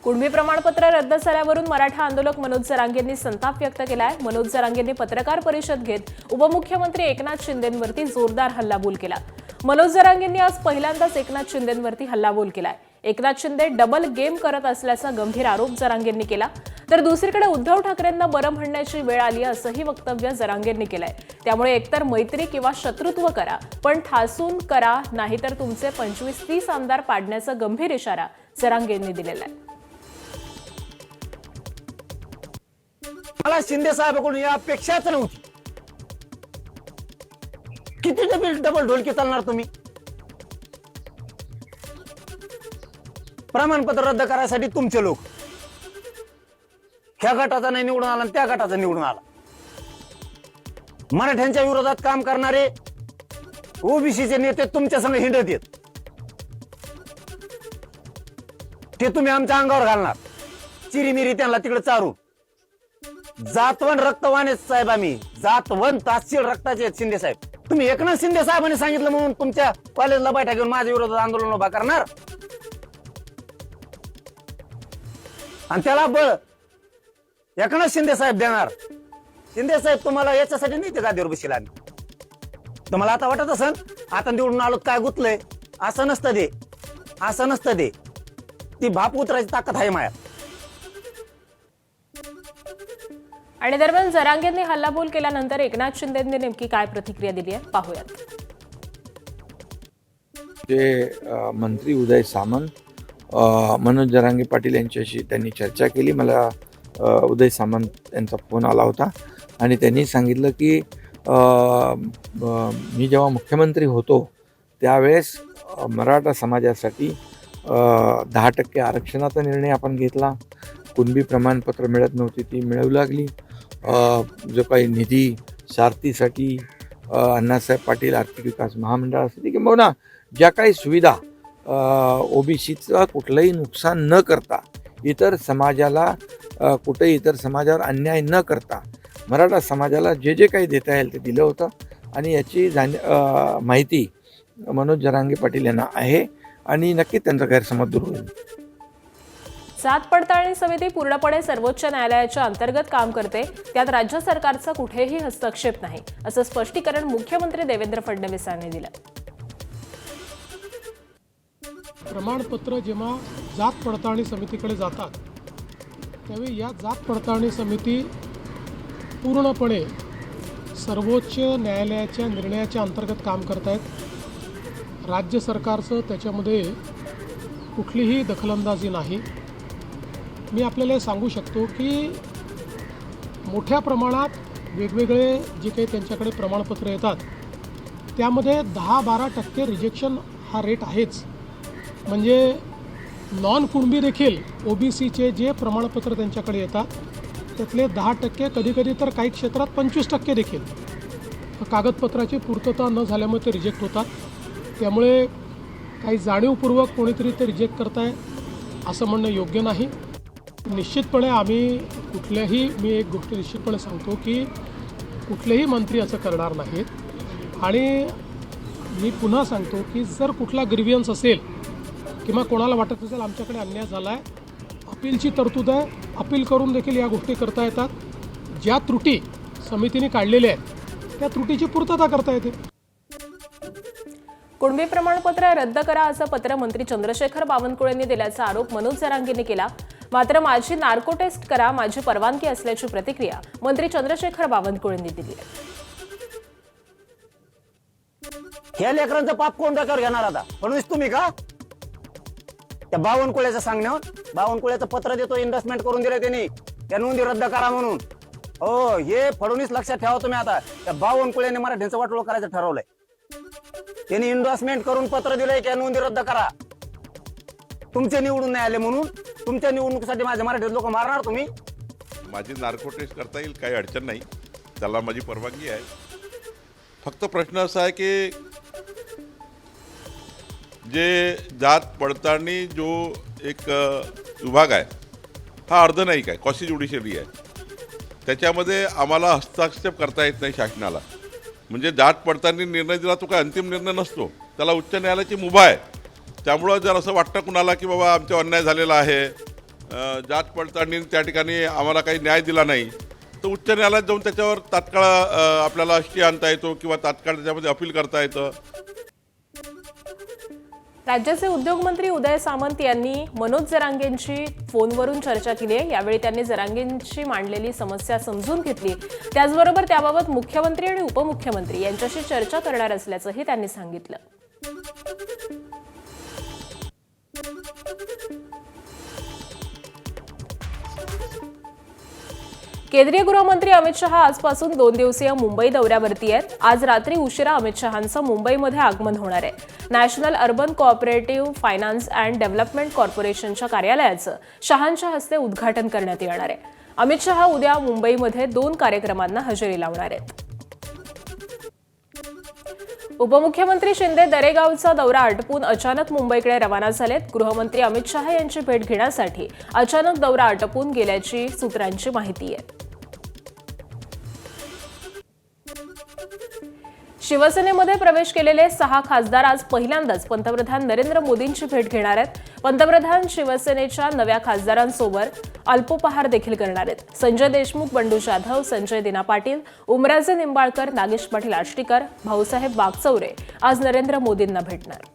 कुणबी प्रमाणपत्र रद्द झाल्यावरून मराठा आंदोलक मनोज जरांगेंनी संताप व्यक्त केलाय। मनोज जरांगेंनी पत्रकार परिषद घेत उपमुख्यमंत्री एकनाथ शिंदेंवरती जोरदार हल्लाबोल केला। मनोज जरांगेंनी आज पहिल्यांदाच एकनाथ शिंदेंवरती हल्लाबोल केलाय। एकनाथ शिंदे डबल गेम करत असल्याचा गंभीर आरोप जरांगेंनी केला। तर दुसरीकडे उद्धव ठाकरेंना बरं म्हणण्याची वेळ आली असंही वक्तव्य जरांगेंनी केलंय। त्यामुळे एकतर मैत्री किंवा शत्रुत्व करा, पण ठासून करा, नाहीतर तुमचे 25-30 आमदार पाडण्याचा गंभीर इशारा जरांगेंनी दिलेला आहे। मला शिंदे साहेबांकडून या अपेक्षाच नव्हती। किती डबल ढोलकी चालणार तुम्ही? प्रमाणपत्र रद्द करायसाठी तुमचे लोक ह्या गटाचा नाही निवडून आला आणि त्या गटाचा निवडून आला। मराठ्यांच्या विरोधात काम करणारे ओबीसीचे नेते तुमच्या संग हिंडत येत, ते तुम्ही आमच्या अंगावर घालणार। चिरीमिरी त्यांना तिकडे चारू। जातवन रक्तवान आहेत साहेब, आम्ही जातवन तासील रक्ताचे आहेत शिंदे साहेब। तुम्ही एकनाथ शिंदे साहेबांनी सांगितलं म्हणून तुमच्या कॉलेजला बैठक घेऊन माझ्या विरोधात आंदोलन उभा करणार आणि त्याला बळ एकनाथ शिंदे साहेब देणार। शिंदे साहेब तुम्हाला याच्यासाठी नाही ते गादीवर बसला। तुम्हाला आता वाटत असेल आता निवडून आलो काय गुतलंय, असं नसतं दे, असं नसतं दे। ती भाप उतरायची ताकद आहे माया। आणि दरम्यान जरांगेंनी हल्लाबोल केल्यानंतर एकनाथ शिंदेंनी नेमकी काय प्रतिक्रिया दिली आहे पाहूयात। जे मंत्री उदय सामंत मनोज जरांगे पाटील यांच्याशी त्यांनी चर्चा केली। मला उदय सामंत यांचा फोन आला होता आणि त्यांनी सांगितलं की मी जेव्हा मुख्यमंत्री होतो त्यावेळेस मराठा समाजासाठी 10% आरक्षणाचा निर्णय आपण घेतला। कुणबी प्रमाणपत्र मिळत नव्हती, ती मिळू लागली। जो काही निधी सारथीसाठी अण्णासाहेब पाटील आर्थिक विकास महामंडळासाठी किंवा ज्या काही सुविधा ओबीसीचं कुठलंही नुकसान न करता, इतर समाजाला कुठेही इतर समाजावर अन्याय न करता मराठा समाजाला जे जे काही देता येईल ते दिलं होतं आणि याची माहिती मनोज जरांगे पाटील यांना आहे आणि नक्कीच त्यांचा गैरसमज दूर होईल। जात पडताळणी समिती पूर्णपणे सर्वोच्च न्यायालयाच्या अंतर्गत काम करते, त्यात राज्य सरकारचा कुठेही हस्तक्षेप नाही, असं स्पष्टीकरण मुख्यमंत्री देवेंद्र फडणवीस यांनी दिलं। प्रमाणपत्र जेव्हा जात पडताळणी समितीकडे जातात त्यावेळी या जात पडताळणी समिती पूर्णपणे सर्वोच्च न्यायालयाच्या निर्णयाच्या अंतर्गत काम करत आहेत। राज्य सरकारचं त्याच्यामध्ये कुठलीही दखलंदाजी नाही। मी आपल्याला सांगू शकतो की मोठ्या प्रमाणात वेगवेगळे जे काही त्यांच्याकडे प्रमाणपत्र येतात त्यामध्ये 10-12% रिजेक्शन हा रेट आहेच। म्हणजे नॉन कुणबी देखील ओबीसीचे जे प्रमाणपत्र त्यांच्याकडे येतात त्यातले 10%, कधीकधी तर काही क्षेत्रात 25% देखील कागदपत्राची पूर्तता न झाल्यामुळे ते रिजेक्ट होतात। त्यामुळे काही जाणीवपूर्वक कोणीतरी ते रिजेक्ट करताय असं म्हणणं योग्य नाही। निश्चितपणे मी एक गोष्ट निश्चितपणे सांगतो की कुठलेही मंत्री असं करणार नाहीत। आणि मी पुन्हा सांगतो की जर कुठला ग्रीव्हियन्स असेल किंवा कोणाला वाटत असेल आमच्याकडे अन्याय झाला आहे, अपीलची तरतूद आहे, अपील करून देखील या गोष्टी करता येतात। ज्या त्रुटी समितीने काढलेल्या आहेत त्या त्रुटीची पूर्तता करता येते। कुणबी प्रमाणपत्र रद्द करा असं पत्र मंत्री चंद्रशेखर बावनकुळेंनी दिल्याचा आरोप मनोज जरांगेंनी केला। मात्र माझी नार्को टेस्ट करा, माझी परवानगी असल्याची प्रतिक्रिया मंत्री चंद्रशेखर बावनकुळेंनी दिली आहे। ह्या लेकरांचं पाप कोण डोक्यावर घेणार आता? फडणवीस तुम्ही का? त्या बावनकुळ्याचं सांगण्यावर बावनकुळ्याचं पत्र देतो, इन्व्हेस्टमेंट करून दिलं त्यांनी, त्या नोंदी रद्द करा म्हणून। हो, हे फडणवीस लक्षात ठेवा तुम्ही। आता त्या बावनकुळ्याने मराठ्यांचं वाटोळं करायचं ठरवलंय। त्यांनी इन्व्हेस्टमेंट करून पत्र दिलंय की नोंदी रद्द करा। तुमचे निवडून नाही आले म्हणून तुमच्या निवडणुकीसाठी माझे मराठी लोक मारणार तुम्ही? माझी नार्को टेस्ट करता येईल, काही अडचण नाही, त्याला माझी परवानगी आहे। फक्त प्रश्न असा आहे की जे जात पडताळणी जो एक विभाग आहे हा अर्धन्यायिक आहे, क्वासी ज्युडिशियरी आहे। त्याच्यामध्ये आम्हाला हस्तक्षेप करता येत नाही शासनाला। म्हणजे जात पडताळणी निर्णय दिला तो काय अंतिम निर्णय नसतो, त्याला उच्च न्यायालयाची मुभा आहे। त्यामुळं जर असं वाटतं कुणाला की बाबा आमच्यावर अन्याय झालेला आहे जात पडताळणी त्या ठिकाणी आम्हाला काही न्याय दिला नाही, तर उच्च न्यायालयात जाऊन त्याच्यावर तात्काळ आपल्याला स्टे आणता येतो किंवा तात्काळ त्याच्यामध्ये अपील करता येतं. राज्याचे उद्योगमंत्री उदय सामंत यांनी मनोज जरांगेंची फोनवरून चर्चा केली आहे. यावेळी त्यांनी जरांगेंची मांडलेली समस्या समजून घेतली. त्याचबरोबर त्याबाबत मुख्यमंत्री आणि उपमुख्यमंत्री यांच्याशी चर्चा करणार असल्याचंही त्यांनी सांगितलं. केंद्रीय गृहमंत्री अमित शहा आजपासून 2 दिवसीय मुंबई दौऱ्यावरती आहेत. आज रात्री उशिरा अमित शहांचं मुंबईमध्ये आगमन होणार आहे. National urban cooperative finance and development कॉर्पोरेशनच्या कार्यालयाचं शहांच्या हस्ते उद्घाटन करण्यात येणार आहे. अमित शहा उद्या मुंबईमध्ये 2 कार्यक्रमांना हजेरी लावणार आहेत. उपमुख्यमंत्री शिंदे दरेगावचा दौरा आटपून अचानक मुंबईकडे रवाना झालेत. गृहमंत्री अमित शहा यांची भेट घेण्यासाठी अचानक दौरा आटपून गेल्याची सूत्रांची माहिती आहे. शिवसेनेमध्ये प्रवेश केलेले 6 खासदार आज पहिल्यांदाच पंतप्रधान नरेंद्र मोदींची भेट घेणार आहेत. पंतप्रधान शिवसेनेच्या नव्या खासदारांसोबत अल्पोपहार देखील करणार आहेत. संजय देशमुख, बंडू जाधव, संजय दिना पाटील, उमराजे निंबाळकर, नागेश पाटील आष्टीकर, भाऊसाहेब वागचौरे आज नरेंद्र मोदींना भेटणार.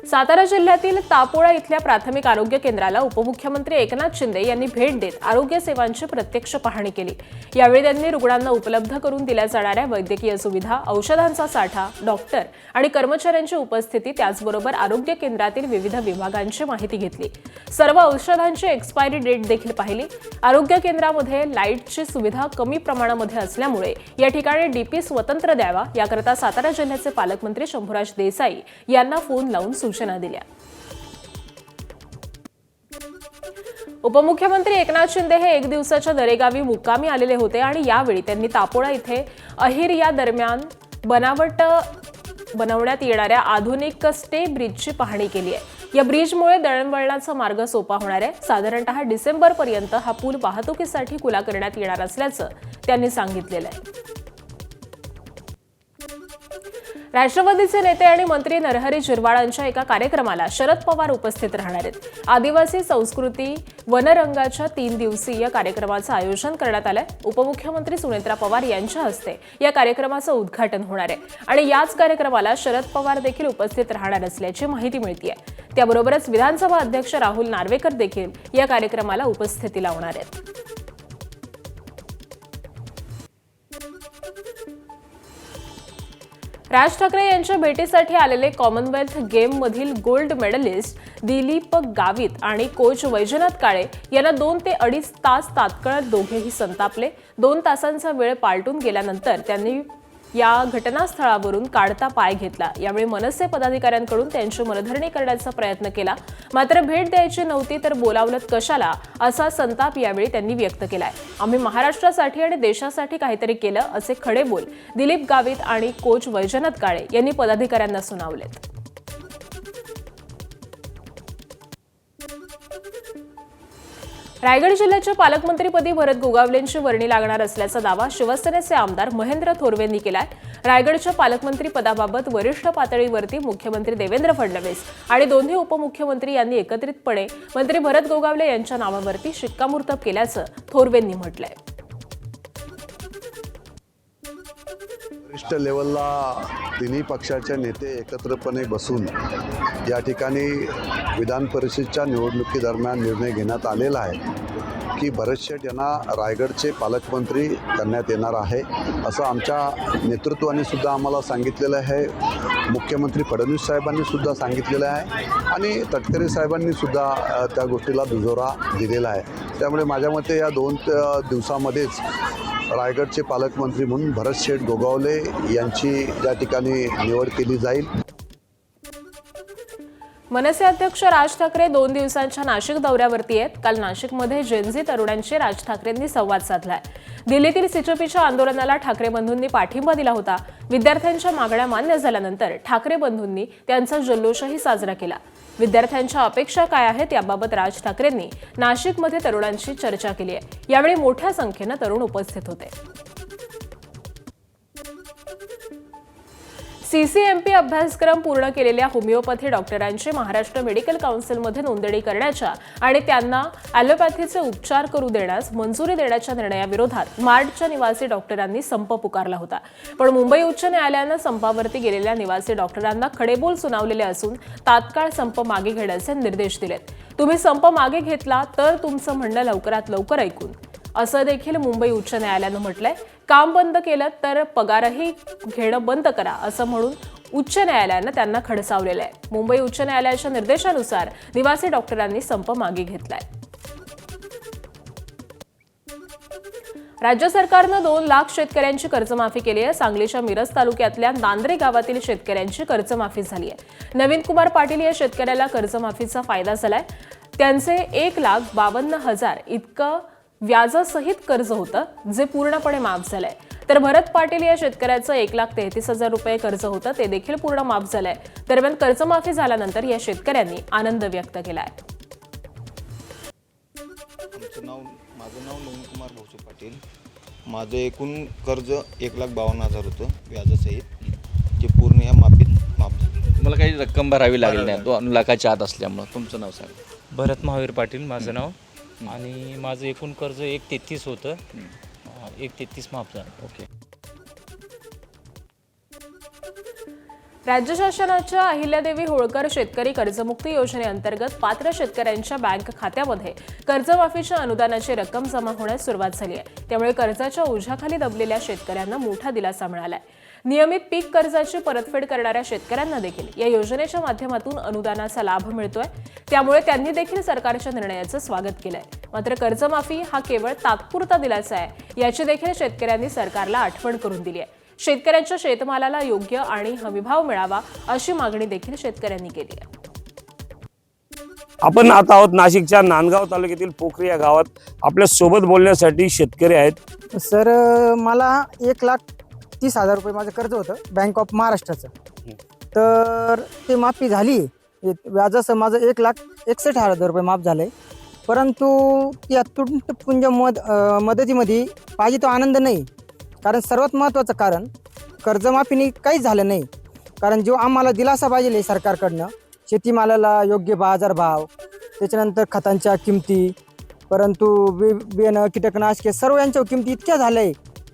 सातारा जिल्ह्यातील तापोळा इथल्या प्राथमिक आरोग्य केंद्राला उपमुख्यमंत्री एकनाथ शिंदे यांनी भेट देत आरोग्य सेवांची प्रत्यक्ष पाहणी केली. यावेळी त्यांनी रुग्णांना उपलब्ध करून दिल्या जाणाऱ्या वैद्यकीय सुविधा, औषधांचा साठा, डॉक्टर आणि कर्मचाऱ्यांची उपस्थिती, त्याचबरोबर आरोग्य केंद्रातील विविध विभागांची माहिती घेतली. सर्व औषधांची एक्सपायरी डेट देखील पाहिली. आरोग्य केंद्रामध्ये लाईटची सुविधा कमी प्रमाणामध्ये असल्यामुळे या ठिकाणी डीपी स्वतंत्र द्यावा याकरता सातारा जिल्ह्याचे पालकमंत्री शंभूराज देसाई यांना फोन लावून सूचना दिल्या. उपमुख्यमंत्री एकनाथ शिंदे हे 1 दिवसाच्या दरेगावी मुक्कामी आलेले होते आणि यावेळी त्यांनी तापोळा इथे अहिर या दरम्यान बनवण्यात येणाऱ्या आधुनिक स्टे ब्रिजची पाहणी केली आहे. या ब्रिजमुळे दळणवळणाचा मार्ग सोपा होणार आहे. साधारणतः डिसेंबरपर्यंत हा पूल वाहतुकीसाठी खुला करण्यात येणार असल्याचं त्यांनी सांगितलेलं आहे. राष्ट्रवादीचे नेते आणि मंत्री नरहरी झिरवाळांच्या एका कार्यक्रमाला शरद पवार उपस्थित राहणार आहेत. आदिवासी संस्कृती वनरंगाच्या 3 दिवसीय कार्यक्रमाचं आयोजन करण्यात आलंय. उपमुख्यमंत्री सुनेत्रा पवार यांच्या हस्ते या कार्यक्रमाचं उद्घाटन होणार आहे आणि याच कार्यक्रमाला शरद पवार देखील उपस्थित राहणार असल्याची माहिती मिळते. त्याबरोबरच विधानसभा अध्यक्ष राहुल नार्वेकर देखील या कार्यक्रमाला उपस्थिती लावणार आहेत. राज ठाकरे यांच्या भेटीसाठी आलेले कॉमनवेल्थ गेममधील गोल्ड मेडलिस्ट दिलीप गावित आणि कोच वैजनाथ काळे यांना 2 ते 2.5 तास तात्काळ दोघेही संतापले. 2 तासांचा वेळ पालटून गेल्यानंतर त्यांनी या घटनास्थळावरून काढता पाय घेतला. यावेळी मनसे पदाधिकाऱ्यांकडून त्यांची मनधरणी करण्याचा प्रयत्न केला. मात्र भेट द्यायची नव्हती तर बोलावलत कशाला असा संताप यावेळी त्यांनी व्यक्त केलाय. आम्ही महाराष्ट्रासाठी आणि देशासाठी काहीतरी केलं असे खडे बोल दिलीप गावित आणि कोच वैजनाथ काळे यांनी पदाधिकाऱ्यांना सुनावलेत. रायगड जिल्ह्याच्या पालकमंत्रीपदी भरत गोगावलेंची वर्णी लागणार असल्याचा दावा शिवसेनेचे आमदार महेंद्र थोरवेंनी केलाय. रायगडच्या पालकमंत्री पदाबाबत वरिष्ठ पातळीवरती मुख्यमंत्री देवेंद्र फडणवीस आणि दोन्ही उपमुख्यमंत्री यांनी एकत्रितपणे मंत्री भरत गोगावले यांच्या नावावरती शिक्कामोर्तब केल्याचं थोरवेंनी म्हटलंय. वरिष्ठ लेवलला तिन्ही पक्षाचे नेते एकत्रपणे बसून या ठिकाणी विधान परिषदेच्या निवडणुकीदरम्यान निर्णय घेण्यात आलेला आहे की भरत शेठ यांना रायगडचे पालकमंत्री करण्यात येणार आहे असं आमच्या नेतृत्वाने सुद्धा आम्हाला सांगितलेलं आहे. मुख्यमंत्री फडणवीस साहेबांनी सुद्धा सांगितलेलं आहे आणि तटकरे साहेबांनी सुद्धा त्या गोष्टीला दुजोरा दिलेला आहे. त्यामुळे माझ्या मते या 2 दिवसामध्येच रायगडचे पालकमंत्री म्हणून भरत शेठ गोगावले यांची या ठिकाणी निवड केली जाईल. मनसे अध्यक्ष राज ठाकरे 2 दिवसांच्या नाशिक दौऱ्यावरती आहेत. काल नाशिकमध्ये जेनझी तरुणांशी राज ठाकरेंनी संवाद साधलाय. दिल्लीतील सीचोपीच्या आंदोलनाला ठाकरे बंधूंनी पाठिंबा दिला होता. विद्यार्थ्यांच्या मागण्या मान्य झाल्यानंतर ठाकरे बंधूंनी त्यांचा जल्लोषही साजरा केला. विद्यार्थ्यांच्या अपेक्षा काय आहेत याबाबत राज ठाकरेंनी नाशिकमध्ये तरुणांशी चर्चा केली आहे. यावेळी मोठ्या संख्येनं तरुण उपस्थित होते. CCMP अभ्यासक्रम पूर्ण केलेल्या होमिओपॅथी डॉक्टरांची महाराष्ट्र मेडिकल काउन्सिलमध्ये नोंदणी करण्याच्या आणि त्यांना ॲलोपॅथीचे उपचार करू देण्यास मंजुरी देण्याच्या निर्णयाविरोधात मार्डच्या निवासी डॉक्टरांनी संप पुकारला होता. पण मुंबई उच्च न्यायालयानं संपावरती गेलेल्या निवासी डॉक्टरांना खडेबोल सुनावलेले असून तात्काळ संप मागे घेण्याचे निर्देश दिलेत. तुम्ही संप मागे घेतला तर तुमचं म्हणणं लवकरात लवकर ऐकून, असं देखील मुंबई उच्च न्यायालयानं म्हटलंय. काम बंद केलं तर पगारही घेणं बंद करा, असं म्हणून उच्च न्यायालयानं त्यांना खडसावलेलं आहे. मुंबई उच्च न्यायालयाच्या निर्देशानुसार निवासी डॉक्टरांनी संप मागे घेतलाय. राज्य सरकारनं 2 लाख शेतकऱ्यांची कर्जमाफी केली आहे. सांगलीच्या मिरज तालुक्यातल्या नांद्रे गावातील शेतकऱ्यांची कर्जमाफी झाली आहे. नवीन कुमार पाटील या शेतकऱ्याला कर्जमाफीचा फायदा झालाय. त्यांचे 1,52,000 इतकं व्याजासहित कर्ज होतं, जे पूर्णपणे माफ झालंय. तर भरत पाटील या शेतकऱ्याचं 1,33,000 रुपये कर्ज होतं, ते देखील पूर्ण माफ झालंय. दरम्यान कर्जमाफी झाल्यानंतर या शेतकऱ्यांनी आनंद व्यक्त केलाय. माझं नाव नवीन कुमार भाऊचू पाटील. माझं एकूण कर्ज 1,52,000 होतं व्याजासहित, ते पूर्ण या माफ झालं. मला काही रक्कम भरावी लागली नाही 2 लाखाच्या आत असल्यामुळं. तुमचं नाव सांगा. भरत महावीर पाटील माझं नाव. आणि माझं एकूण कर्ज 1,33 होतं, 1,33 माफ झालं. ओके. राज्य शासनाच्या अहिल्यादेवी होळकर शेतकरी कर्जमुक्ती योजनेअंतर्गत पात्र शेतकऱ्यांच्या बँक खात्यामध्ये कर्जमाफीच्या अनुदानाची रक्कम जमा होण्यास सुरुवात झाली आहे. त्यामुळे कर्जाच्या ओझ्याखाली दबलेल्या शेतकऱ्यांना मोठा दिलासा मिळाला आहे. नियमित पीक कर्जाची परतफेड करणाऱ्या शेतकऱ्यांना देखील या योजनेच्या माध्यमातून अनुदानाचा लाभ मिळतोय. त्यामुळे त्यांनी देखील सरकारच्या निर्णयाचं स्वागत केलंय. मात्र कर्जमाफी हा केवळ तात्पुरता दिलासा आहे, याची देखील शेतकऱ्यांनी सरकारला आठवण करून दिली आहे. शेतकऱ्यांच्या शेतमालाला योग्य आणि हमीभाव मिळावा, अशी मागणी देखील शेतकऱ्यांनी केली आहे. आपण आता आहोत नाशिकच्या नांदगाव तालुक्यातील पोखरी या गावात. आपल्या सोबत बोलण्यासाठी शेतकरी आहेत. सर, मला 1,30,000 रुपये माझं कर्ज होतं बँक ऑफ महाराष्ट्राचं. तर ते माफी झाली. व्याजासह माझं 1,61,000 रुपये माफ झालं आहे. परंतु या तुटपुंज मदतीमध्ये पाहिजे तो आनंद नाही. कारण सर्वात महत्त्वाचं कारण कर्जमाफीने काहीच झालं नाही. कारण जो आम्हाला दिलासा पाहिजे सरकारकडनं, शेतीमालाला योग्य बाजारभाव, त्याच्यानंतर खतांच्या किमती, परंतु बियाणं, कीटकनाशके सर्व यांच्या किमती इतक्या झाल्या आहे,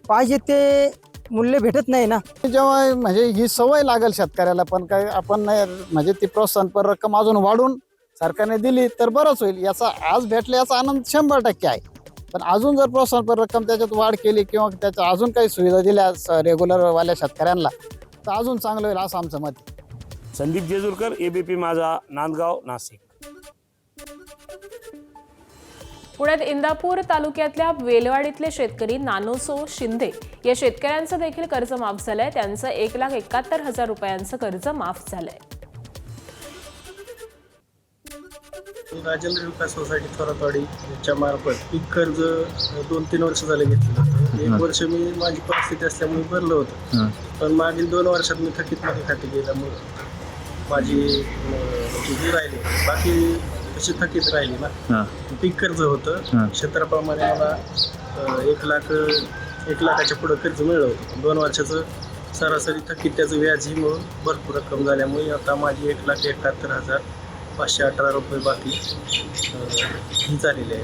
पाहिजे ते मूल्य भेटत नाही ना. जेव्हा म्हणजे ही सवय लागेल शेतकऱ्याला, पण काय आपण नाही म्हणजे ती प्रोत्साहनपर रक्कम अजून वाढून सरकारने दिली तर बरंच होईल. याचा आज भेटले याचा आनंद 100% आहे. पण अजून जर प्रोत्साहनपर रक्कम त्याच्यात वाढ केली किंवा त्याच्या अजून काही सुविधा दिल्या रेग्युलरवाल्या शेतकऱ्यांना तर अजून चांगलं होईल असं आमचं मत आहे. संदीप जेजूरकर, ABP माझा, नांदगाव, नाशिक. पुण्यात इंदापूर तालुक्यातल्या वेलवाडीतले शेतकरी नानोसो शिंदे या शेतकऱ्यांचं देखील कर्ज माफ झालंय. त्यांचं 1,71,000 रुपयांचं कर्ज माफ झालंय. राजेंद्र विकास सोसायटी थोरातवाडीच्या मार्फत पीक कर्ज 2-3 वर्ष झाले घेतलं होतं. 1 वर्ष मी माझी परिस्थिती असल्यामुळे भरलं होतं, पण मागील 2 वर्षात मी थकीत खाती गेल्यामुळे माझी जी राहिली बाकी तशी थकीत राहिली ना. पीक कर्ज होतं, क्षेत्राप्रमाणे मला 1 लाखाच्या पुढं कर्ज मिळलं होतं. 2 वर्षाचं सरासरी थकीत त्याचं व्याजही मिळून भरपूर रक्कम झाल्यामुळे आता माझी 1,71,518 रुपये बाकी ही झालेली आहे.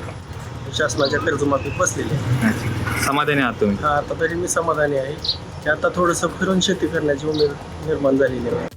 शासनाच्या कर्जमाफी बसलेली आहे. समाधानी आहात तुम्ही? हा, आता तरी मी समाधानी आहे की आता थोडंसं फिरून शेती करण्याची उमेद निर्माण झालेली आहे.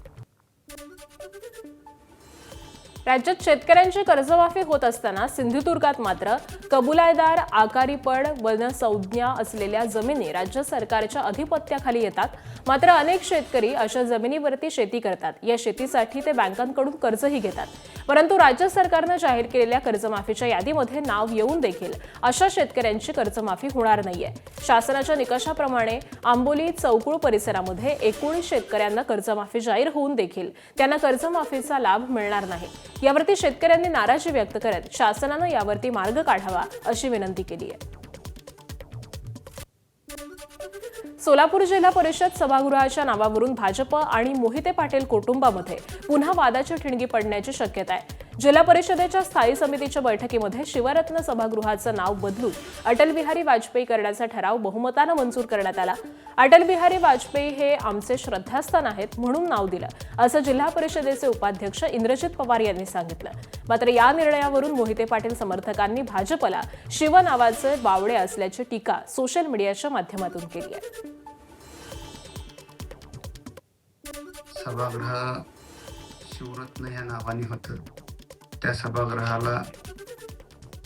राज्यात शेतकऱ्यांची कर्जमाफी होत असताना सिंधुदुर्गात मात्र कबुलायदार, आकारीपड, वनसंज्ञा असलेल्या जमिनी राज्य सरकारच्या अधिपत्याखाली येतात. मात्र अनेक शेतकरी अशा जमिनीवरती शेती करतात. या शेतीसाठी ते बँकांकडून कर्जही घेतात. परंतु राज्य सरकारनं जाहीर केलेल्या कर्जमाफीच्या यादीमध्ये नाव येऊन देखील अशा शेतकऱ्यांची कर्जमाफी होणार नाहीये. शासनाच्या निकषाप्रमाणे आंबोली चौकुळ परिसरामध्ये 19 शेतकऱ्यांना कर्जमाफी जाहीर होऊन देखील त्यांना कर्जमाफीचा लाभ मिळणार नाही. यावरती शेतकऱ्यांनी नाराजी व्यक्त करत शासनानं यावरती मार्ग काढावा अशी विनंती केली आहे. सोलापूर जिल्हा परिषद सभागृहाच्या नावावरून भाजप आणि मोहिते पाटील कुटुंबामध्ये पुन्हा वादाची ठिणगी पडण्याची शक्यता आहे. जिल्हा परिषदेच्या स्थायी समितीच्या बैठकीमध्ये शिवरत्न सभागृहाचं नाव बदलून अटल बिहारी वाजपेयी करण्याचा ठराव बहुमतानं मंजूर करण्यात आला. अटल बिहारी वाजपेयी हे आमचे श्रद्धास्थान आहेत म्हणून नाव दिलं, असं जिल्हा परिषदेचे उपाध्यक्ष इंद्रजित पवार यांनी सांगितलं. मात्र या निर्णयावरून मोहिते पाटील समर्थकांनी भाजपला शिव नावाचे बावळे असल्याची टीका सोशल मीडियाच्या माध्यमातून केली आहे. सभागृह शिवरत्न या नावाने होतं. त्या सभागृहाला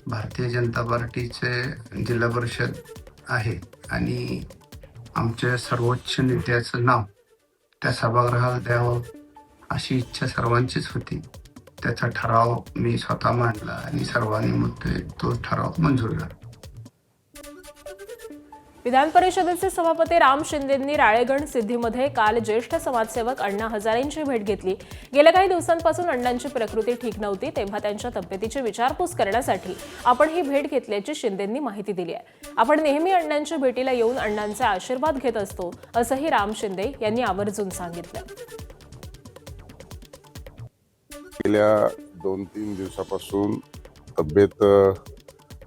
भारतीय जनता पार्टीचे जिल्हा परिषद आहे आणि आमच्या सर्वोच्च नेत्याचं नाव त्या सभागृहाला द्यावं अशी इच्छा सर्वांचीच होती. त्याचा ठराव मी स्वतः मांडला आणि सर्वांनी मग तो ठराव मंजूर झाला. विधान परिषदेचे सभापती राम शिंदेंनी राळेगण सिद्धीमध्ये काल ज्येष्ठ समाजसेवक अण्णा हजारेंची भेट घेतली. गेल्या काही दिवसांपासून अण्णांची प्रकृती ठीक नव्हती, तेव्हा त्यांच्या तब्येतीची विचारपूस करण्यासाठी आपण ही भेट घेतल्याची शिंदेंनी माहिती दिली आहे. आपण नेहमी अण्णांच्या भेटीला येऊन अण्णांचे आशीर्वाद घेत असतो, असंही राम शिंदे यांनी आवर्जून सांगितलं. गेल्या 2-3 दिवसापासून तब्येत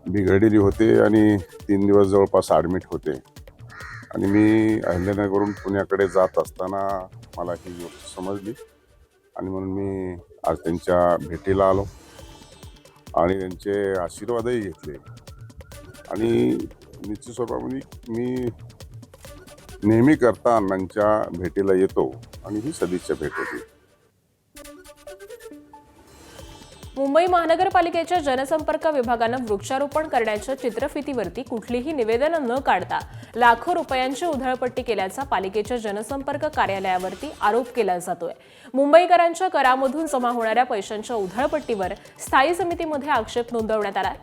बिघडलेली होते आणि 3 दिवस जवळपास ॲडमिट होते आणि मी अहिल्यानगरवरून पुण्याकडे जात असताना मला ही गोष्ट समजली आणि म्हणून मी आज त्यांच्या भेटीला आलो आणि त्यांचे आशीर्वादही घेतले आणि निश्चित स्वरूपामध्ये मी नेहमी करता अण्णांच्या भेटीला येतो आणि ही सदिच्छा भेट होती. मुंबई महानगरपालिकेच्या जनसंपर्क विभागानं वृक्षारोपण करण्याच्या चित्रफितीवरती कुठलीही निवेदनं न काढता लाखो रुपयांची उधळपट्टी केल्याचा पालिकेच्या जनसंपर्क कार्यालयावरती आरोप केला जातोय. मुंबईकरांच्या करामधून जमा होणाऱ्या पैशांच्या उधळपट्टीवर स्थायी समितीमध्ये आक्षेप नोंदवण्यात आला.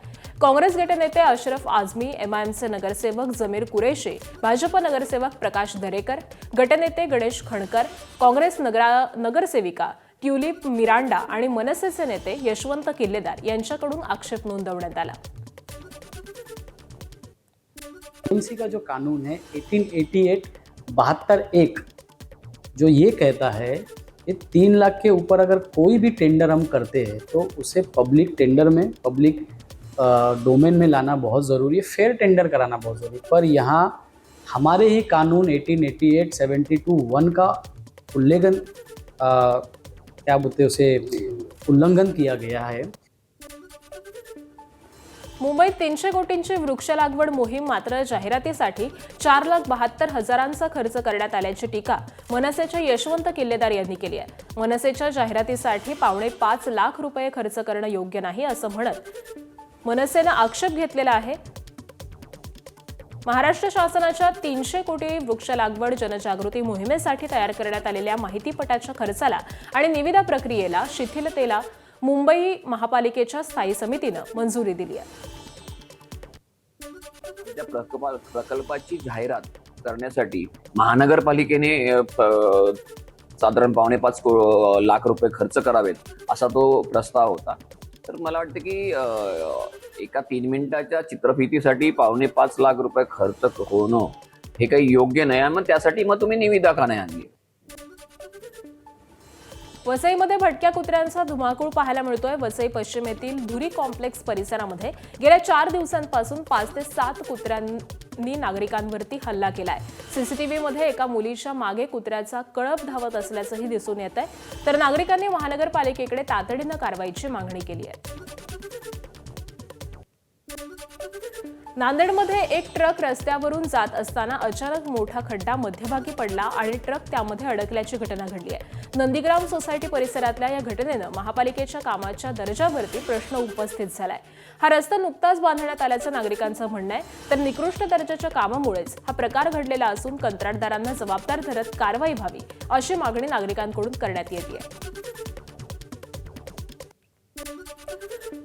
काँग्रेस गटनेते अशरफ आझमी, एमआयएमचे नगरसेवक जमीर कुरेशी, भाजप नगरसेवक प्रकाश दरेकर, गटनेते गणेश खणकर, काँग्रेस नगरसेविका ट्युलिप मिरांडा आणि मनसेचे नेते यशवंत किल्लेदार यांच्याकडून आक्षेप नोंदवण्यात आला. एमसी का जो कानून है 1888-72(1) जो ये कहता है कि 3 लाख के ऊपर अगर कोई भी टेंडर हम करते हैं तो उसे पब्लिक टेंडर में, पब्लिक डोमेन में लाना बहुत ज़रूरी है, फेयर टेंडर कराना बहुत ज़रूरी है. पर यहाँ हमारे ही कानून 1888-72(1) का उल्लंघन क्या बोलते हैं उसे उल्लंघन किया गया है. मुंबईत 300 कोटींची वृक्ष लागवड मोहीम मात्र जाहिरातीसाठी 4,72,000चा खर्च करण्यात आल्याची टीका मनसेच्या यशवंत किल्लेदार यांनी केली आहे. मनसेच्या जाहिरातीसाठी ₹5.25 लाख खर्च करणं योग्य नाही असं म्हणत मनसेनं आक्षेप घेतलेला आहे. महाराष्ट्र शासनाच्या 300 कोटी वृक्ष लागवड जनजागृती मोहिमेसाठी तयार करण्यात आलेल्या माहितीपटाच्या खर्चाला आणि निविदा प्रक्रियेला शिथिलतेला मुंबई महापालिकेच्या स्थायी समितीनं मंजुरी दिली आहे. त्या प्रकल्पाची जाहिरात करण्यासाठी महानगरपालिकेने साधारण ₹5.25 लाख खर्च करावेत असा तो प्रस्ताव होता. तर मला वाटतं की एका 3 मिनिटाच्या चित्रफितीसाठी ₹5.25 लाख खर्च होणं हे काही योग्य नाही. मग त्यासाठी मग तुम्ही निविदा का नाही आणली? वसईमध्ये भटक्या कुत्र्यांचा धुमाकूळ पाहायला मिळतोय. वसई पश्चिम येथील धुरी कॉम्प्लेक्स परिसरामध्ये गेल्या 4 दिवसांपासून 5 ते 7 कुत्र्यांनी नागरिकांवरती हल्ला केलाय. सीसीटीव्हीमध्ये एका मुलीच्या मागे कुत्र्याचा कळप धावत असल्याचंही दिसून येत आहे. तर नागरिकांनी महानगरपालिकेकडे तातडीनं कारवाईची मागणी केली आहे. नांदेडमध्ये एक ट्रक रस्त्यावरून जात असताना अचानक मोठा खड्डा मध्यभागी पडला आणि ट्रक त्यामध्ये अडकल्याची घटना घडली आहे. नंदीग्राम सोसायटी परिसरातल्या या घटनेनं महापालिकेच्या कामाच्या दर्जावरती प्रश्न उपस्थित झालाय. हा रस्ता नुकताच बांधण्यात आल्याचं नागरिकांचं म्हणणं आहे. तर निकृष्ट दर्जाच्या कामामुळेच हा प्रकार घडलेला असून कंत्राटदारांना जबाबदार धरत कारवाई व्हावी अशी मागणी नागरिकांकडून करण्यात येते.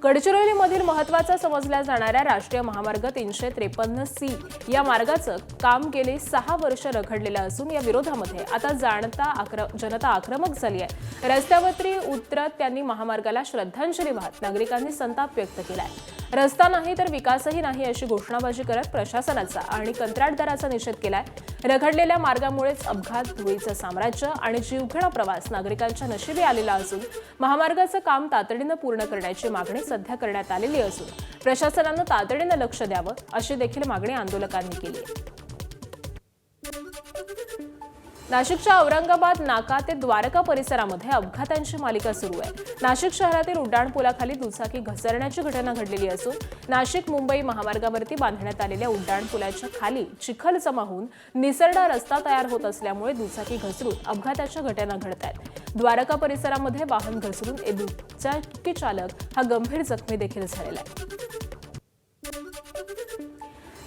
गडचिरोलीमधील महत्त्वाचा समजल्या जाणाऱ्या राष्ट्रीय महामार्ग 353C या मार्गाचं काम गेली 6 वर्ष रखडलेलं असून या विरोधामध्ये आता जनता आक्रमक झाली आहे. रस्त्यावरती उतरत त्यांनी महामार्गाला श्रद्धांजली वाहत नागरिकांनी संताप व्यक्त केलाय. रस्ता नाही तर विकासही नाही अशी घोषणाबाजी करत प्रशासनाचा आणि कंत्राटदाराचा निषेध केलाय. रखडलेल्या मार्गामुळेच अपघात, धुळीचं साम्राज्य आणि जीवघेणा प्रवास नागरिकांच्या नशिबी आलेला असून महामार्गाचं काम तातडीनं पूर्ण करण्याची मागणी सध्या करण्यात आलेली असून प्रशासनानं तातडीनं लक्ष द्यावं अशी देखील मागणी आंदोलकांनी केली आहे. नाशिकच्या औरंगाबाद नाका ते द्वारका परिसरामध्ये अपघातांची मालिका सुरू आहे. नाशिक शहरातील उड्डाणपुलाखाली दुचाकी घसरण्याची घटना घडलेली असून नाशिक मुंबई महामार्गावरती बांधण्यात आलेल्या उड्डाणपुलाच्या खाली चिखल जमा होऊन निसरडा रस्ता तयार होत असल्यामुळे दुचाकी घसरून अपघाताच्या घटना घडत आहेत. द्वारका परिसरामध्ये वाहन घसरून एक दुचाकी चालक हा गंभीर जखमी देखील झालेला आहे.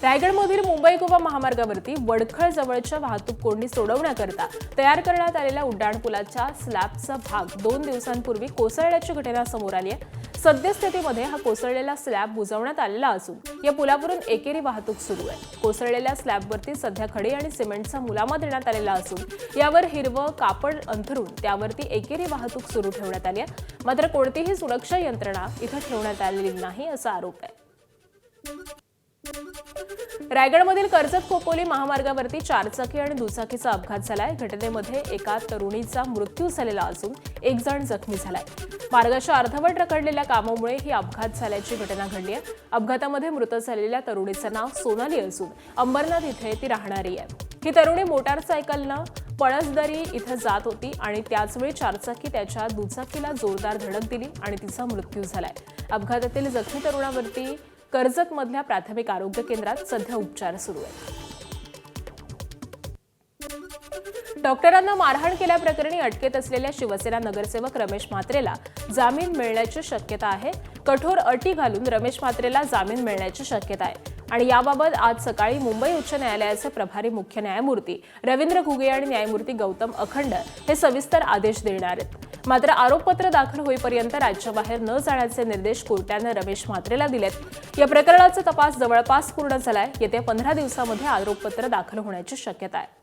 रायगडमधील मुंबई गोवा महामार्गावरती वडखळ जवळच्या वाहतूक कोंडी सोडवण्याकरता तयार करण्यात आलेल्या उड्डाणपुलाच्या स्लॅबचा भाग 2 दिवसांपूर्वी कोसळल्याची घटना समोर आली आहे. सद्यस्थितीमध्ये हा कोसळलेला स्लॅब बुजवण्यात आलेला असून या पुलावरून एकेरी वाहतूक सुरू आहे. कोसळलेल्या स्लॅबवरती सध्या खडी आणि सिमेंटचा मुलामा देण्यात आलेला असून यावर हिरवं कापड अंथरून त्यावरती एकेरी वाहतूक सुरू ठेवण्यात आली आहे. मात्र कोणतीही सुरक्षा यंत्रणा इथं ठेवण्यात आलेली नाही असा आरोप आहे. रायगडमधील कर्जत खोपोली महामार्गावरती 4 चाकी आणि दुचाकीचा अपघात झालाय. घटनेमध्ये एका तरुणीचा मृत्यू झालेला असून 1 जण जखमी झालाय. मार्गाच्या अर्धवट रखडलेल्या कामामुळे ही अपघात झाल्याची घटना घडली आहे. अपघातामध्ये मृत झालेल्या तरुणीचं नाव सोनाली असून अंबरनाथ इथे ती राहणारी आहे. ही तरुणी मोटारसायकलनं पळसदरी इथं जात होती आणि त्याचवेळी 4 चाकी त्याच्या दुचाकीला जोरदार धडक दिली आणि तिचा मृत्यू झालाय. अपघातातील जखमी तरुणावरती कर्जतमधल्या प्राथमिक आरोग्य केंद्रात सध्या उपचार सुरू आहेत. डॉक्टरांना मारहाण केल्याप्रकरणी अटकेत असलेल्या शिवसेना नगरसेवक रमेश म्हात्रेला जामीन मिळण्याची शक्यता आहे. कठोर अटी घालून रमेश म्हात्रेला जामीन मिळण्याची शक्यता आहे आणि याबाबत आज सकाळी मुंबई उच्च न्यायालयाचे प्रभारी मुख्य न्यायमूर्ती रवींद्र घुगे आणि न्यायमूर्ती गौतम अखंड हे सविस्तर आदेश देणार आहेत. मात्र आरोपपत्र दाखल होईपर्यंत राज्याबाहेर न जाण्याचे निर्देश कोर्टानं रमेश म्हात्रेला दिलेत. या प्रकरणाचा तपास जवळपास पूर्ण झालाय. येत्या 15 दिवसांमध्ये आरोपपत्र दाखल होण्याची शक्यता आहे.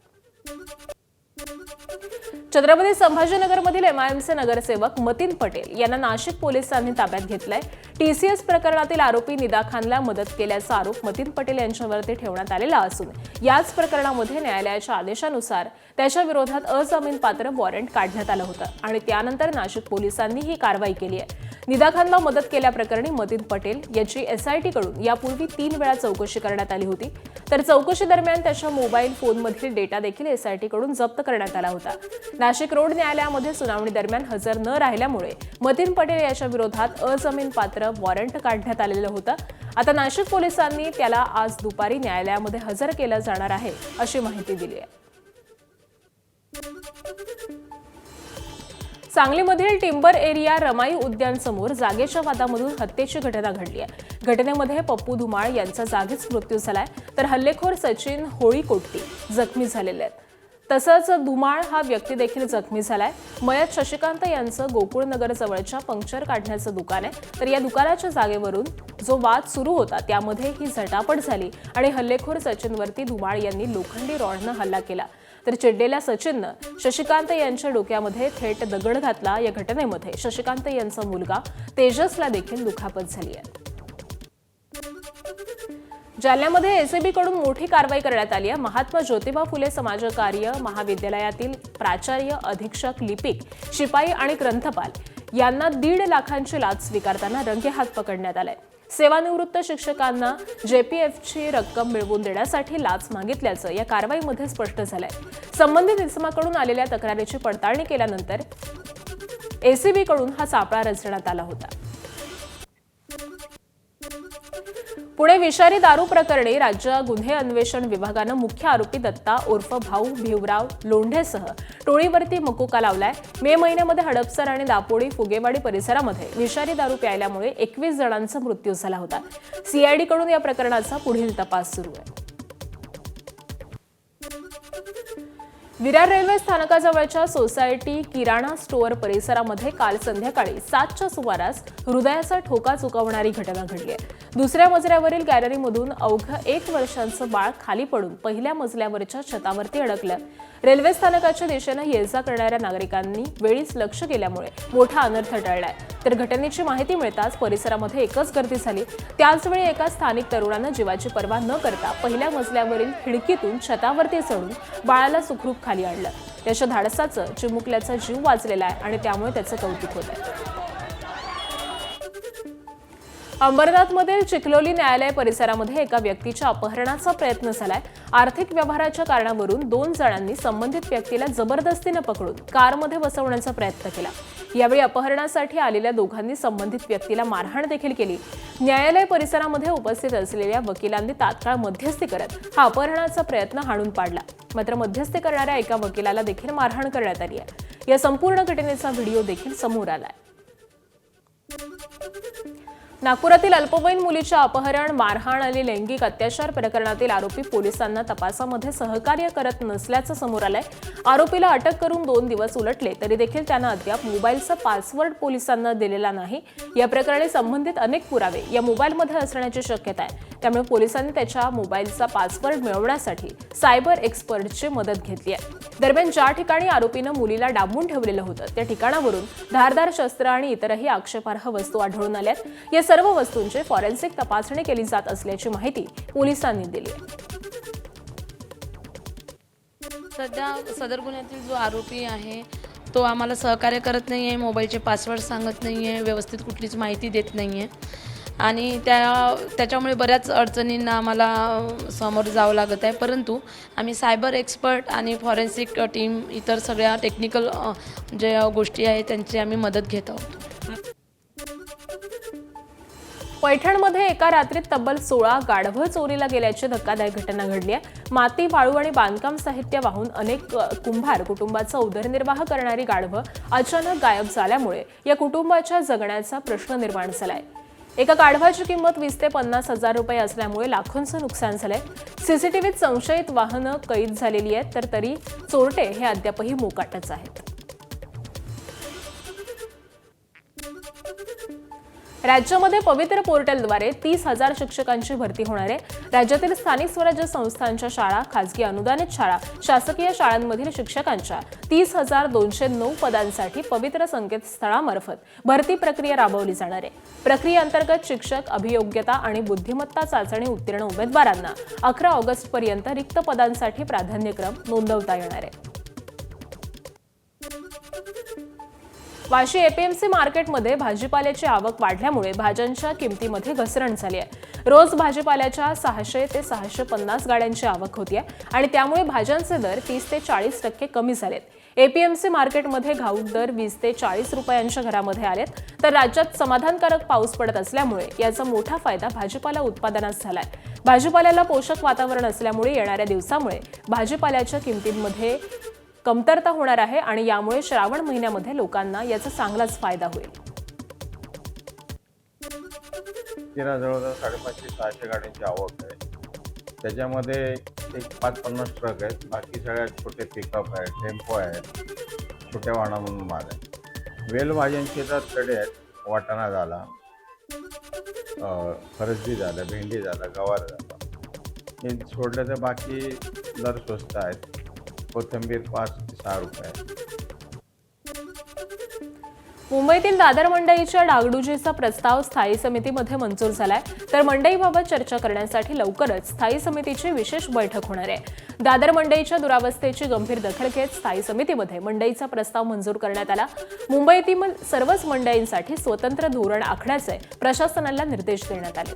छत्रपती संभाजीनगरमधील एमआयएमचे नगरसेवक मतीन पटेल यांना नाशिक पोलिसांनी ताब्यात घेतलंय. टीसीएस प्रकरणातील आरोपी निदा खानला मदत केल्याचा आरोप मतीन पटेल यांच्यावरती ठेवण्यात आलेला असून याच प्रकरणामध्ये न्यायालयाच्या आदेशानुसार त्याच्या विरोधात अजामीनपात्र वॉरंट काढण्यात आलं होतं आणि त्यानंतर नाशिक पोलिसांनी ही कारवाई केली आहे. निदा खानला मदत केल्याप्रकरणी मतीन पटेल याची एसआयटी कडून यापूर्वी 3 वेळा चौकशी करण्यात आली होती. तर चौकशी दरम्यान त्याच्या मोबाईल फोनमधील डेटा देखील एसआयटी कडून जप्त करण्यात आला होता. नाशिक रोड न्यायालयामध्ये सुनावणी दरम्यान हजर न राहिल्यामुळे मतीन पटेल याच्या विरोधात अजामीनपात्र वॉरंट काढण्यात आलेलं होतं. आता नाशिक पोलिसांनी त्याला आज दुपारी न्यायालयामध्ये हजर केलं जाणार आहे अशी माहिती दिली आहे. सांगलीमधील टिंबर एरिया रमाई उद्यान समोर जागेच्या वादामधून हत्येची घटना घडली आहे. घटनेमध्ये पप्पू धुमाळ यांचा जागीच मृत्यू झालाय तर हल्लेखोर सचिन होळीकोट्टी जखमी झालेले आहेत. तसंच धुमाळ हा व्यक्ती देखील जखमी झालाय. मयत शशिकांत यांचं गोकुळनगर जवळच्या पंक्चर काढण्याचं दुकान आहे तर या दुकानाच्या जागेवरून जो वाद सुरू होता त्यामध्ये ही झटापट झाली आणि हल्लेखोर सचिनवरती धुमाळ यांनी लोखंडी रॉडनं हल्ला केला. तर चिडलेल्या सचिननं शशिकांत यांच्या डोक्यामध्ये थेट दगड घातला. या घटनेमध्ये शशिकांत यांचा मुलगा तेजसला देखील दुखापत झाली आहे. जालन्यामध्ये एसीबी कडून मोठी कारवाई करण्यात आली आहे. महात्मा ज्योतिबा फुले समाजकार्य महाविद्यालयातील प्राचार्य, अधीक्षक, लिपिक, शिपाई आणि ग्रंथपाल यांना 1.5 लाखांची लाच स्वीकारताना रंगेहात पकडण्यात आलाय. सेवानिवृत्त शिक्षकांना जेपीएफची रक्कम मिळवून देण्यासाठी लाच मागितल्याचं या कारवाईमध्ये स्पष्ट झालंय. संबंधित इसमाकडून आलेल्या तक्रारीची पडताळणी केल्यानंतर एसीबी कडून हा सापळा रचण्यात आला होता. पुणे विषारी दारू प्रकरणी राज्य गुन्हे अन्वेषण विभागानं मुख्य आरोपी दत्ता उर्फ भाऊ भिवराव लोंढेसह टोळीवरती मकोका लावलाय. मे महिन्यामध्ये हडपसर आणि दापोडी फुगेवाडी परिसरामध्ये विषारी दारू प्यायल्यामुळे 21 जणांचा मृत्यू झाला होता. सीआयडी कडून या प्रकरणाचा पुढील तपास सुरू आहे. विरार रेल्वे स्थानकाजवळच्या सोसायटी किराणा स्टोअर परिसरामध्ये काल संध्याकाळी 7च्या सुमारास हृदयाचा ठोका चुकवणारी घटना घडली आहे. दुसऱ्या मजल्यावरील गॅलरीमधून अवघं 1 वर्षांचं बाळ खाली पडून पहिल्या मजल्यावरच्या छतावरती अडकलं. रेल्वे स्थानकाच्या दिशेनं ये-जा करणाऱ्या नागरिकांनी वेळीच लक्ष केल्यामुळे मोठा अनर्थ टळलाय. तर घटनेची माहिती मिळताच परिसरामध्ये एकच गर्दी झाली. त्याचवेळी एका स्थानिक तरुणानं जीवाची पर्वा न करता पहिल्या मजल्यावरील खिडकीतून छतावरती चढून बाळाला सुखरूप खाली आणलं. त्याच्या धाडसाचं चिमुकल्याचा जीव वाचलेला आहे आणि त्यामुळे त्याचं कौतुक होत आहे. अंबरनाथमधील चिखलोली न्यायालय परिसरामध्ये एका व्यक्तीच्या अपहरणाचा प्रयत्न झालाय. आर्थिक व्यवहाराच्या कारणावरून 2 जणांनी संबंधित व्यक्तीला जबरदस्तीनं पकडून कारमध्ये बसवण्याचा प्रयत्न केला. यावेळी अपहरणासाठी आलेल्या दोघांनी संबंधित व्यक्तीला मारहाण देखील केली. न्यायालय परिसरामध्ये उपस्थित असलेल्या वकिलांनी तात्काळ मध्यस्थी करत हा अपहरणाचा प्रयत्न हाणून पाडला. मात्र मध्यस्थी करणाऱ्या एका वकिलाला देखील मारहाण करण्यात आली आहे. या संपूर्ण घटनेचा व्हिडिओ देखील समोर आलाय. नागपुरातील अल्पवयीन मुलीच्या अपहरण, मारहाण आणि लैंगिक अत्याचार प्रकरणातील आरोपी पोलिसांना तपासामध्ये सहकार्य करत नसल्याचं समोर आलंय. आरोपीला अटक करून 2 दिवस उलटले तरी देखील त्यानं अद्याप मोबाईलचा पासवर्ड पोलिसांना दिलेला नाही. या प्रकरणी संबंधित अनेक पुरावे या मोबाईलमध्ये असण्याची शक्यता आहे. त्यामुळे पोलिसांनी त्याच्या मोबाईलचा पासवर्ड मिळवण्यासाठी सायबर एक्सपर्टची मदत घेतली आहे. दरम्यान ज्या ठिकाणी आरोपीनं मुलीला डांबून ठेवलेलं होतं त्या ठिकाणावरून धारदार शस्त्र आणि इतरही आक्षेपार्ह वस्तू आढळून आल्यात. या सर्व वस्तूंची फॉरेन्सिक तपासणी केली जात असल्याची माहिती पोलिसांनी दिली आहे. सध्या सदर गुन्ह्यातील जो आरोपी आहे तो आम्हाला सहकार्य करत नाही आहे, मोबाईलचे पासवर्ड सांगत नाही आहे, व्यवस्थित कुठलीच माहिती देत नाही आहे आणि त्याच्यामुळे बऱ्याच अडचणींना आम्हाला समोर जावं लागत आहे. परंतु आम्ही सायबर एक्सपर्ट आणि फॉरेन्सिक टीम इतर सगळ्या टेक्निकल ज्या गोष्टी आहेत त्यांची आम्ही मदत घेत आहोत. पैठणमध्ये एका रात्रीत तब्बल 16 गाढवं चोरीला गेल्याची धक्कादायक घटना घडली आहे. माती, वाळू आणि बांधकाम साहित्य वाहून अनेक कुंभार कुटुंबाचा उदरनिर्वाह करणारी गाढवं अचानक गायब झाल्यामुळे या कुटुंबाच्या जगण्याचा प्रश्न निर्माण झालाय. एका गाढवाची किंमत 20 ते 50 हजार रुपये असल्यामुळे लाखोंचं नुकसान झालंय. सीसीटीव्हीत संशयित वाहनं कैद झालेली आहेत तर तरी चोरटे हे अद्यापही मोकाटच आहेत. राज्यामध्ये पवित्र पोर्टलद्वारे 30,000 शिक्षकांची भरती होणार आहे. राज्यातील स्थानिक स्वराज्य संस्थांच्या शाळा, खासगी अनुदानित शाळा, शासकीय शाळांमधील शिक्षकांच्या 30,209 पदांसाठी पवित्र संकेतस्थळामार्फत भरती प्रक्रिया राबवली जाणार आहे. प्रक्रियेअंतर्गत शिक्षक, अभियोग्यता आणि बुद्धिमत्ता चाचणी उत्तीर्ण उमेदवारांना 11 ऑगस्टपर्यंत रिक्त पदांसाठी प्राधान्यक्रम नोंदवता येणार आहे. वाशी एपीएमसी मार्केटमध्ये भाजीपाल्याची आवक वाढल्यामुळे भाज्यांच्या किमतीमध्ये घसरण झाली आहे. रोज भाजीपाल्याच्या 600 ते 650 गाड्यांची आवक होतीये आणि त्यामुळे भाज्यांचे दर 30 ते 40% कमी झालेत. एपीएमसी मार्केटमध्ये घाऊक दर 20 ते 40 रुपयांच्या घरामध्ये आलेत. तर राज्यात समाधानकारक पाऊस पडत असल्यामुळे याचा मोठा फायदा भाजीपाला उत्पादनास झालाय. भाजीपाल्याला पोषक वातावरण असल्यामुळे येणाऱ्या दिवसामुळे भाजीपाल्याच्या किमतींमध्ये कमतरता होणार आहे आणि यामुळे श्रावण महिन्यामध्ये लोकांना याचा चांगलाच फायदा होईल. जवळजवळ 550-600 गाड्यांची आवक आहे. त्याच्यामध्ये एक 5-50 ट्रक आहेत. बाकी सगळ्या छोटे पिकअप आहेत, टेम्पो आहेत, छोट्या वाहनामधून माल आहे. वेलभाज्यांचे तर कडे आहेत. वाटाणा झाला, फरसबी झालं, भेंडी झालं, गवार झालं. हे सोडलं तर बाकी दर स्वस्त आहेत. कोथिंबीर 5 ते 6 रुपये. मुंबईतील दादर मंडईच्या डागडुजीचा प्रस्ताव स्थायी समितीमध्ये मंजूर झालाय. तर मंडईबाबत चर्चा करण्यासाठी लवकरच स्थायी समितीची विशेष बैठक होणार आहे. दादर मंडईच्या दुरावस्थेची गंभीर दखल घेत स्थायी समितीमध्ये मंडईचा प्रस्ताव मंजूर करण्यात आला. मुंबईतील सर्वच मंडईंसाठी स्वतंत्र धोरण आखण्याचे प्रशासनाला निर्देश देण्यात आले.